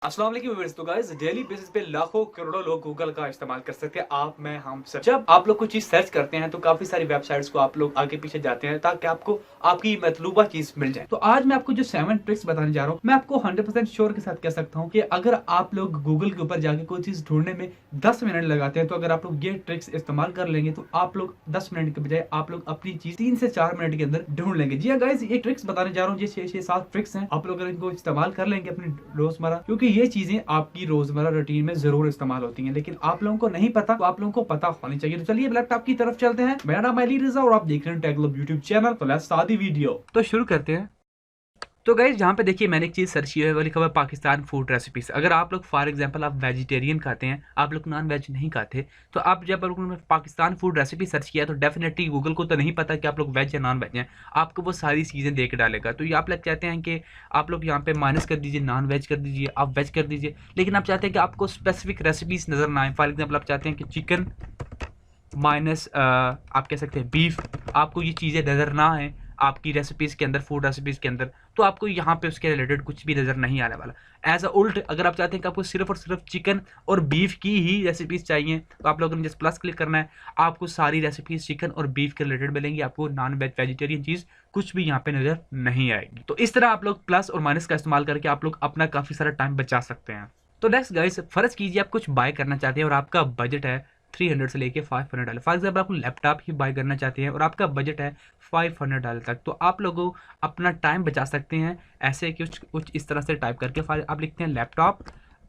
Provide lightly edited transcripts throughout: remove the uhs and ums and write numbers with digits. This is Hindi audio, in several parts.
अस्सलाम वालेकुम व्यूअर्स। तो गाइस डेली बेसिस पे लाखों करोड़ों लोग गूगल का इस्तेमाल कर सकते हैं। आप, मैं, हम सब। जब आप लोग कुछ चीज सर्च करते हैं तो काफी सारी वेबसाइट्स को आप लोग आगे पीछे जाते हैं ताकि आपको आपकी मतलूबा चीज मिल जाए। तो आज मैं आपको जो 7 ट्रिक्स बताने जा रहा हूँ, मैं आपको 100% श्योर के साथ कह सकता हूँ कि अगर आप लोग गूगल के ऊपर जाके कोई चीज ढूंढने में 10 मिनट लगाते हैं, तो अगर आप लोग ये ट्रिक्स इस्तेमाल कर लेंगे तो आप लोग 10 मिनट के बजाय आप लोग अपनी चीज 3 से 4 मिनट के अंदर ढूंढ लेंगे। जी हाँ गाइस, ये ट्रिक्स बताने जा रहा हूँ, ये 6-7 ट्रिक्स हैं। आप लोग अगर इनको इस्तेमाल कर लेंगे अपनी रोजमर्रा, क्योंकि ये चीजें आपकी रोजमर्रा रूटीन में जरूर इस्तेमाल होती हैं, लेकिन आप लोगों को नहीं पता, तो आप लोगों को पता होनी चाहिए। तो चलिए लैपटॉप की तरफ चलते हैं। मेरा नाम अली रजा और आप देख रहे हैं टेक ग्लोब यूट्यूब चैनल। तो लेट्स स्टार्ट द वीडियो। तो शुरू करते हैं। तो गाइस जहाँ पे देखिए मैंने एक चीज़ सर्च की है, वो लिखा हुआ है पाकिस्तान फूड रेसिपीज। अगर आप लोग फॉर एग्जांपल आप वेजिटेरियन खाते हैं, आप लोग नॉन वेज नहीं खाते, तो आप जब आप लोगों ने पाकिस्तान फूड रेसिपी सर्च किया तो डेफिनेटली गूगल को तो नहीं पता कि आप लोग वेज या नॉन वेज हैं, आपको वो सारी चीज़ें देख डालेगा। तो ये आप लोग चाहते हैं कि आप लोग यहाँ पे माइनस कर दीजिए, नॉन वेज कर दीजिए, आप वेज कर दीजिए, लेकिन आप चाहते हैं कि आपको स्पेसिफिक रेसिपीज नजर ना आए। फॉर एग्जाम्पल आप चाहते हैं कि चिकन माइनस आप कह सकते हैं बीफ, आपको ये चीज़ें नज़र ना आए आपकी रेसिपीज़ के अंदर, फूड रेसिपीज़ के अंदर, तो आपको यहाँ पे उसके रिलेटेड कुछ भी नज़र नहीं आने वाला। एज अ उल्ट अगर आप चाहते हैं कि आपको सिर्फ और सिर्फ चिकन और बीफ की ही रेसिपीज़ चाहिए, तो आप लोगों ने जस्ट प्लस क्लिक करना है, आपको सारी रेसिपीज़ चिकन और बीफ के रिलेटेड मिलेंगी, आपको नॉन वेज वेजिटेरियन चीज़ कुछ भी यहाँ पे नज़र नहीं आएगी। तो इस तरह आप लोग प्लस और माइनस का इस्तेमाल करके आप लोग अपना काफ़ी सारा टाइम बचा सकते हैं। तो नेक्स्ट गाइस, फर्ज कीजिए आप कुछ बाय करना चाहते हैं और आपका बजट है 300 से लेके $500। फॉर एग्जाम्पल आप लैपटॉप ही बाय करना चाहते हैं और आपका बजट है $500 तक, तो आप लोगों अपना टाइम बचा सकते हैं ऐसे कुछ कुछ इस तरह से टाइप करके। आप लिखते हैं लैपटॉप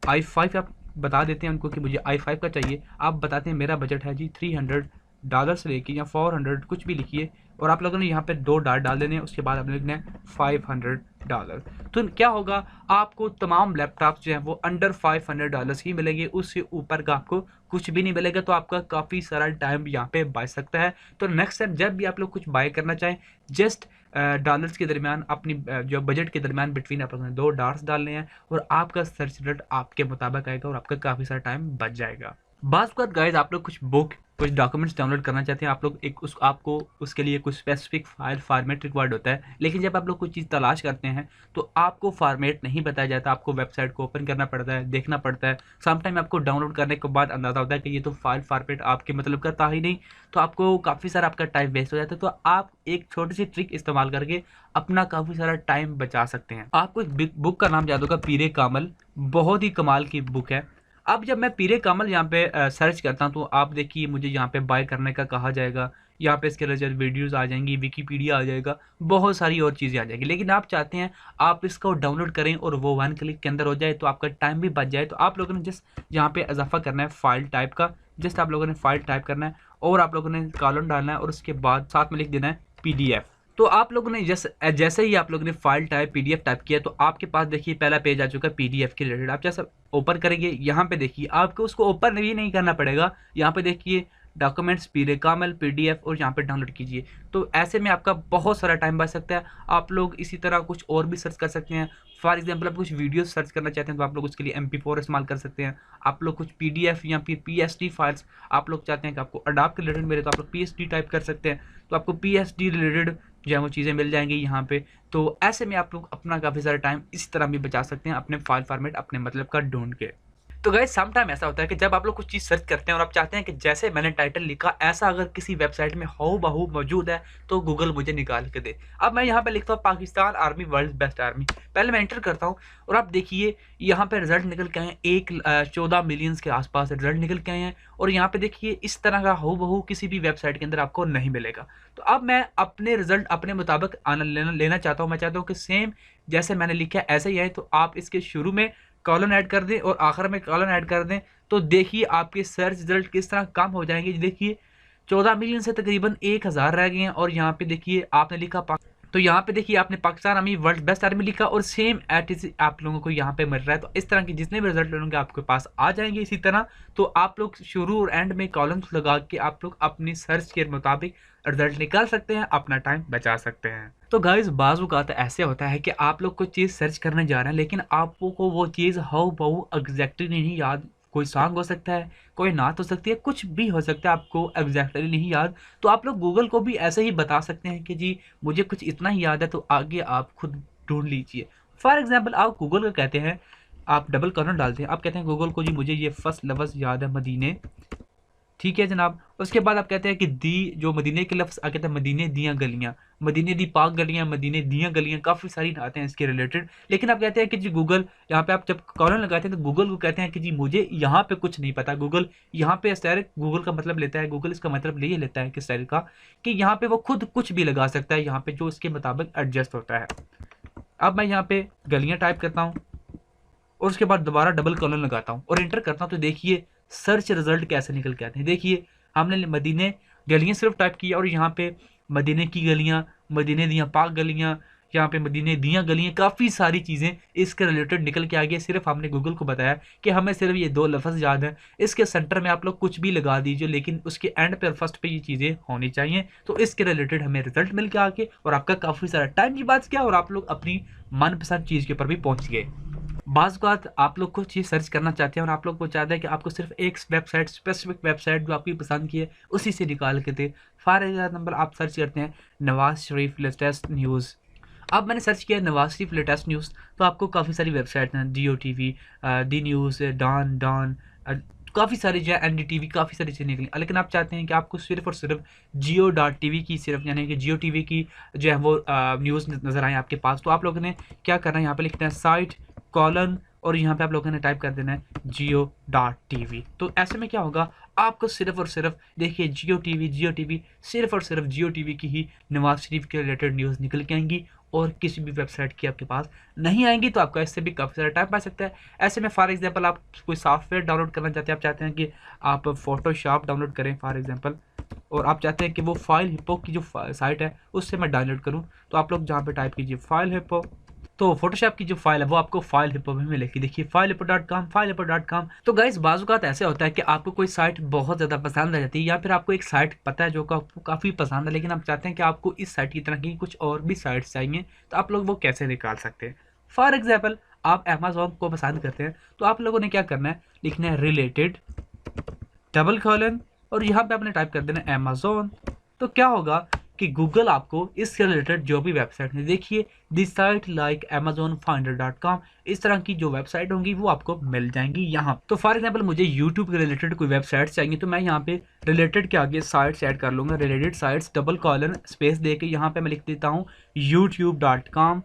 i5, आप बता देते हैं उनको कि मुझे i5 का चाहिए, आप बताते हैं मेरा बजट है जी $300 से लेके या 400 कुछ भी लिखिए, और आप लोगों ने यहाँ पे 2 डॉट डाल देने हैं, उसके बाद आपने लिखना है $500। तो क्या होगा, आपको तमाम लैपटॉप जो है वो अंडर $500 ही मिलेंगे, उससे ऊपर का आपको कुछ भी नहीं मिलेगा। तो आपका काफ़ी सारा टाइम यहाँ पे बच सकता है। तो नेक्स्ट टाइम जब भी आप लोग कुछ बाय करना चाहें, जस्ट डॉलर्स के दरमियान अपनी जो बजट के दरमियान बिटवीन आप लोगों ने 2 डॉट्स डालने हैं और आपका सर्च रिजल्ट आपके मुताबिक आएगा और आपका काफ़ी सारा टाइम बच जाएगा। बात गाइस आप लोग कुछ बुक, कुछ डॉक्यूमेंट्स डाउनलोड करना चाहते हैं, आप लोग एक उस आपको उसके लिए कुछ स्पेसिफिक फाइल फॉर्मेट रिक्वायर्ड होता है, लेकिन जब आप लोग कोई चीज़ तलाश करते हैं तो आपको फॉर्मेट नहीं बताया जाता, आपको वेबसाइट को ओपन करना पड़ता है, देखना पड़ता है। समटाइम आपको डाउनलोड करने के बाद अंदाज़ा होता है कि ये तो फाइल फॉर्मेट आपके मतलब का था ही नहीं, तो आपको काफ़ी सारा आपका टाइम वेस्ट हो जाता है। तो आप एक छोटी सी ट्रिक इस्तेमाल करके अपना काफ़ी सारा टाइम बचा सकते हैं। आपको एक बुक का नाम याद होगा, पीरे कामल, बहुत ही कमाल की बुक है। अब जब मैं पीरे कामल यहाँ पे सर्च करता हूँ तो आप देखिए मुझे यहाँ पे बाय करने का कहा जाएगा, यहाँ पे इसके रिलेटेड वीडियोस आ जाएंगी, विकीपीडिया आ जाएगा, बहुत सारी और चीज़ें आ जाएंगी। लेकिन आप चाहते हैं आप इसको डाउनलोड करें और वो 1 क्लिक के अंदर हो जाए, तो आपका टाइम भी बच जाए। तो आप लोगों ने जस्ट यहाँ पे इजाफा करना है फाइल टाइप का, जस्ट आप लोगों ने फाइल टाइप करना है और आप लोगों ने कॉलन डालना है और उसके बाद साथ में लिख देना है PDF। तो आप लोगों ने जैसे ही आप लोगों ने फाइल टाइप PDF टाइप किया, तो आपके पास देखिए पहला पेज आ चुका है PDF के रिलेटेड। आप जैसा ओपन करेंगे, यहाँ पे देखिए आपको उसको ओपन भी नहीं करना पड़ेगा, यहाँ पे देखिए डॉक्यूमेंट्स, पीरे कामल, PDF और यहाँ पे डाउनलोड कीजिए। तो ऐसे में आपका बहुत सारा टाइम बच सकता है। आप लोग इसी तरह कुछ और भी सर्च कर सकते हैं। फॉर एग्जाम्पल आप कुछ वीडियो सर्च करना चाहते हैं तो आप लोग उसके लिए MP4 इस्तेमाल कर सकते हैं। आप लोग कुछ PDF या फिर PSD फाइल्स आप लोग चाहते हैं कि आपको अडॉब के रिलेटेड मिले, तो आप लोग PSD टाइप कर सकते हैं, तो आपको PSD रिलेटेड जो है वो चीज़ें मिल जाएंगी यहाँ पे। तो ऐसे में आप लोग अपना काफ़ी सारा टाइम इस तरह भी बचा सकते हैं अपने फाइल फॉर्मेट अपने मतलब का ढूंढ के। तो गाइस सम टाइम ऐसा होता है कि जब आप लोग कुछ चीज़ सर्च करते हैं और आप चाहते हैं कि जैसे मैंने टाइटल लिखा ऐसा अगर किसी वेबसाइट में हूबहू बहू मौजूद है तो गूगल मुझे निकाल के दे। अब मैं यहाँ पे लिखता हूँ Pakistan army world best army, पहले मैं एंटर करता हूँ और आप देखिए यहाँ पे रिजल्ट निकल के आए हैं, 14 मिलियंस के आसपास रिजल्ट निकल के आए हैं। और यहाँ पे देखिए इस तरह का हूबहू किसी भी वेबसाइट के अंदर आपको नहीं मिलेगा। तो अब मैं अपने रिजल्ट अपने मुताबिक लेना चाहता हूँ। मैं चाहता हूँ कि सेम जैसे मैंने लिखा है ऐसे ही आए, तो आप इसके शुरू में कॉलन ऐड कर दें और आखिर में कॉलन ऐड कर दें, तो देखिए आपके सर्च रिजल्ट किस तरह कम हो जाएंगे। देखिए 14 मिलियन से तकरीबन 1000 रह गए हैं और यहाँ पे देखिए आपने लिखा तो यहाँ पे देखिए आपने Pakistan army world best army लिखा और सेम एट आप लोगों को यहाँ पे मिल रहा है। तो इस तरह के जितने भी रिजल्ट होंगे आपके पास आ जाएंगे इसी तरह। तो आप लोग शुरू और एंड में कॉलम्स लगा के आप लोग अपनी सर्च के मुताबिक रिजल्ट निकाल सकते हैं, अपना टाइम बचा सकते हैं। तो गाइस बाज़ औक़ात ऐसे होता है कि आप लोग कोई चीज़ सर्च करने जा रहे हैं, लेकिन आपको वो चीज़ हूबहू एग्जैक्टली नहीं याद। कोई सॉन्ग हो सकता है, कोई नात हो सकती है, कुछ भी हो सकता है, आपको एग्जैक्टली नहीं याद। तो आप लोग गूगल को भी ऐसे ही बता सकते हैं कि जी मुझे कुछ इतना ही याद है, तो आगे आप खुद ढूंढ लीजिए। फॉर एग्जाम्पल आप गूगल को कहते हैं आप डबल कॉलन डालते हैं, आप कहते हैं गूगल को जी मुझे ये फर्स्ट लफ्ज़ याद है मदीने, ठीक है जनाब। उसके बाद आप कहते हैं कि दी, जो मदीने के लफ्ज़ आ कहते हैं मदीने दियाँ गलियाँ, मदीने दी पाक गलियाँ, मदीने दियाँ गलियाँ, काफ़ी सारी आते हैं इसके रिलेटेड। लेकिन आप कहते हैं कि जी गूगल, यहाँ पे आप जब कॉलन लगाते हैं तो गूगल को कहते हैं कि जी मुझे यहाँ पे कुछ नहीं पता। गूगल यहाँ पे डायरेक्ट गूगल का मतलब लेता है, गूगल इसका मतलब ये लेता है कि स्टाइल का, कि यहाँ पे वो खुद कुछ भी लगा सकता है, यहाँ पे जो इसके मुताबिक एडजस्ट होता है। अब मैं यहाँ पे गलियाँ टाइप करता हूँ और उसके बाद दोबारा डबल कॉलन लगाता हूँ और इंटर करता हूँ, तो देखिए सर्च रिजल्ट कैसे निकल के आते हैं। देखिए हमने मदीने गलियाँ सिर्फ टाइप किया और यहाँ पे मदीने की गलियाँ, मदीने दियाँ पाक गलियाँ, यहाँ पे मदीने दियाँ गलियाँ, काफ़ी सारी चीज़ें इसके रिलेटेड निकल के आ गई। सिर्फ हमने गूगल को बताया कि हमें सिर्फ ये 2 लफ्ज़ याद है, इसके सेंटर में आप लोग कुछ भी लगा दीजिए लेकिन उसके एंड पे और फर्स्ट पे ये चीज़ें होनी चाहिए। तो इसके रिलेटेड हमें रिजल्ट मिल के आ गए और आपका काफ़ी सारा टाइम की बात किया और आप लोग अपनी मनपसंद चीज़ के ऊपर भी पहुँच गए। बाज़ बात आप लोग कुछ चीज़ सर्च करना चाहते हैं और आप लोग को चाहते हैं कि आपको सिर्फ एक वेबसाइट, स्पेसिफिक वेबसाइट जो आपकी पसंद की है उसी से निकाल के दे। फॉर एग्जाम्पल आप सर्च करते हैं नवाज शरीफ लेटेस्ट न्यूज़। अब मैंने सर्च किया नवाज शरीफ लेटेस्ट न्यूज़, तो आपको काफ़ी सारी वेबसाइट हैं, Jio TV, D news, Dawn Dawn, काफ़ी सारी जो है एनडीटीवी, काफ़ी सारी चीज़ें निकली। लेकिन आप चाहते हैं कि आपको सिर्फ और सिर्फ जियो डॉट टीवी की, सिर्फ यानी कि जियो टीवी की जो है वो न्यूज़ नज़र आए आपके पास। तो आप लोगों ने क्या करना है, यहाँ पे लिखना है साइट कॉलन और यहाँ पे आप लोगों ने टाइप कर देना है जियो डॉट टीवी। तो ऐसे में क्या होगा, आपको सिर्फ और सिर्फ देखिए जियो टीवी सिर्फ और सिर्फ जियो टीवी की ही नवाज शरीफ के रिलेटेड न्यूज़ निकल के आएंगी और किसी भी वेबसाइट की आपके पास नहीं आएंगी। तो आपका इससे भी काफ़ी सारा टाइम पा सकता है। ऐसे में फॉर एग्जांपल आप कोई सॉफ्टवेयर डाउनलोड करना चाहते हैं, आप चाहते हैं कि आप फोटोशॉप डाउनलोड करें फॉर एग्जांपल, और आप चाहते हैं कि वो फाइल हिप्पो की जो साइट है उससे मैं डाउनलोड करूं, तो आप लोग जहाँ पे टाइप कीजिए फाइल हिप्पो, तो फोटोशॉप की जो फाइल है वो आपको फाइल हिप्पो में मिलेगी। देखिए फाइल हिप्पो.com। तो गाइस बाज़-औक़ात ऐसे होता है कि आपको कोई साइट बहुत ज़्यादा पसंद आ जाती है या फिर आपको एक साइट पता है जो आपको काफ़ी पसंद है, लेकिन आप चाहते हैं कि आपको इस साइट की तरह की कुछ और भी साइट्स चाहिए, तो आप लोग वो कैसे निकाल सकते हैं। फॉर एग्जाम्पल आप अमेज़न को पसंद करते हैं, तो आप लोगों ने क्या करना है, लिखना है रिलेटेड डबल कॉलन और यहाँ पे आपने टाइप कर देना है अमेज़न। तो क्या होगा कि गूगल आपको इससे रिलेटेड जो भी वेबसाइट है, देखिए दिस साइट लाइक amazonfinder.com, इस तरह की जो वेबसाइट होंगी वो आपको मिल जाएंगी यहाँ। तो फॉर एग्जांपल मुझे यूट्यूब के रिलेटेड कोई वेबसाइट चाहिए, तो मैं यहाँ पे रिलेटेड के आगे साइट्स ऐड कर लूँगा, related sites double colon space दे के यहाँ पे मैं लिख देता हूँ youtube.com,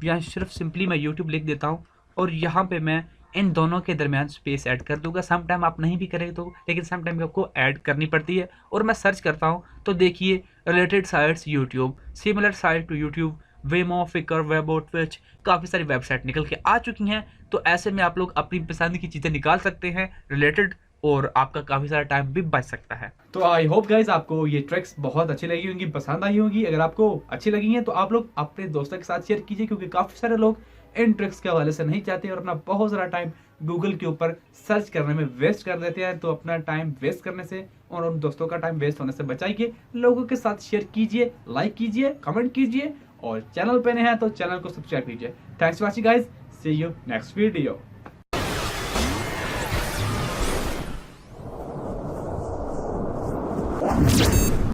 या सिर्फ सिंपली मैं यूट्यूब लिख देता हूँ और यहाँ पे मैं इन दोनों के दरमियान स्पेस ऐड कर दूंगा। सम टाइम आप नहीं भी करेंगे तो, लेकिन सम टाइम आपको ऐड करनी पड़ती है। और मैं सर्च करता हूँ तो देखिए related sites YouTube, similar site to YouTube, Vimeo, Flickr, Weibo, Twitch, काफ़ी सारी वेबसाइट निकल के आ चुकी हैं। तो ऐसे में आप लोग अपनी पसंद की चीज़ें निकाल सकते हैं रिलेटेड और आपका काफ़ी सारा टाइम भी बच सकता है। तो आई होप गाइज आपको ये ट्रिक्स बहुत अच्छी लगी होंगी, पसंद आई होंगी। अगर आपको अच्छी लगी हैं तो आप लोग अपने दोस्तों के साथ शेयर कीजिए, क्योंकि काफ़ी सारे लोग इन ट्रिक्स के हवाले से नहीं चाहते और अपना बहुत सारा टाइम गूगल के ऊपर सर्च करने में वेस्ट कर देते हैं। तो अपना टाइम वेस्ट करने से और उन दोस्तों का टाइम वेस्ट होने से बचाइए, लोगों के साथ शेयर कीजिए, लाइक कीजिए, कमेंट कीजिए और चैनल पे नए हैं तो चैनल को सब्सक्राइब कीजिए। Thanks for watching guys, see you next video.